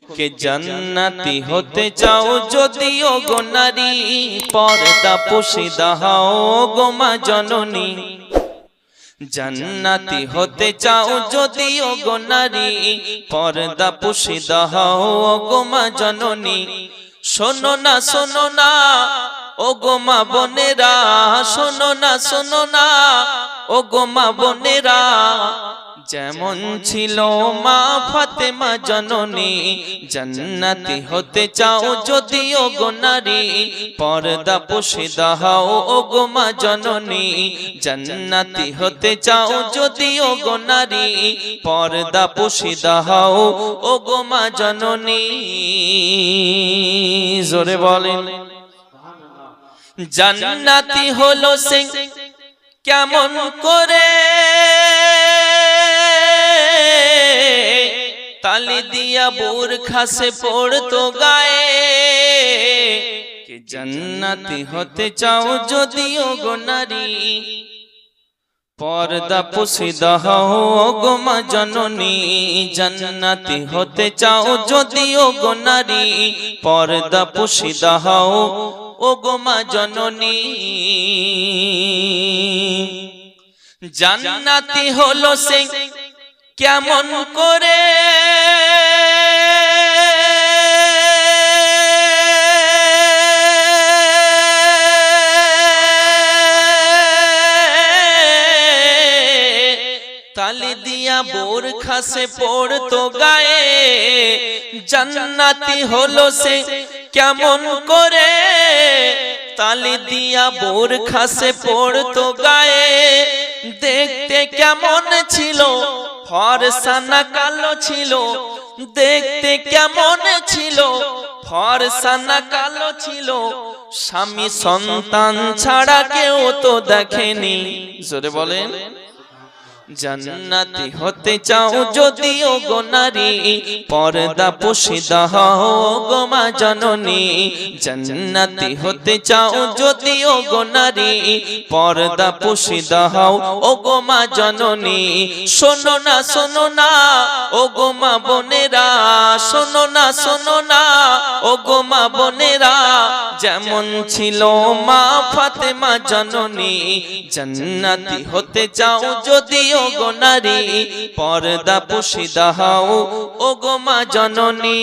কে জান্নাতি হতে চাও যদিও গো নারী, পর্দা পুশিদা হও গো মা জননী। জান্নাতি হতে চাও যদিও গো নারী, পর্দা পুশিদা হও গো মা জননী। শোনো না ও গো মা বোনেরা, শোনো না ও গো মা বোনেরা। যেমন ছিল মা ফাতেমা জননী, জান্নাতি হতে চাও যদিও গো নারী, পর্দা পুশিদা হও ও গো মা জননী। জান্নাতি হতে চাও যদিও গো নারী, পর্দা পুশিদা হও ও গো মা জননী। জোরে বলেন জান্নাতি হলো সে কেমন করে, তালি দিয়া বোরখা সে পড়তো গায়ে। কে জান্নাতি হতে চাও যদিও গো নারী, পর্দা পুশিদা হও গো মা জননী। জান্নাতি হতে চাও যদিও গো নারী, পর্দা পুশিদা হও ও গো মা জননী। জান্নাতি হলো সে কেমন করে, তালি দিয়া বোরখা সে পড়তো গায়ে। জান্নাতি হলো সে কেমন করে, তালি দিয়া বোরখা সে পড়তো গায়ে। দেখতে কেমন ছিল, ফর্সা না কালো ছিল, দেখতে কেমন ছিল, ফর্সা না কালো ছিল। স্বামী সন্তান ছাড়া কেউ তো দেখেনি। জোরে বলেন জান্নাতি হতে চাও যদিও গো নারী, পর্দা পুশিদা হও গো মা জননী। জান্নাতি হতে চাও যদিও গো নারী, পর্দা পুশিদা হও ও গো মা জননী। শোনো না ও গো মা বোনেরা, শোনো না ও গো মা বোনেরা। যেমন ছিল মা ফাতেমা জননী, জান্নাতি হতে চাও যদিও গো নারী, পর্দা পুশিদা হও ও গো মা জননী।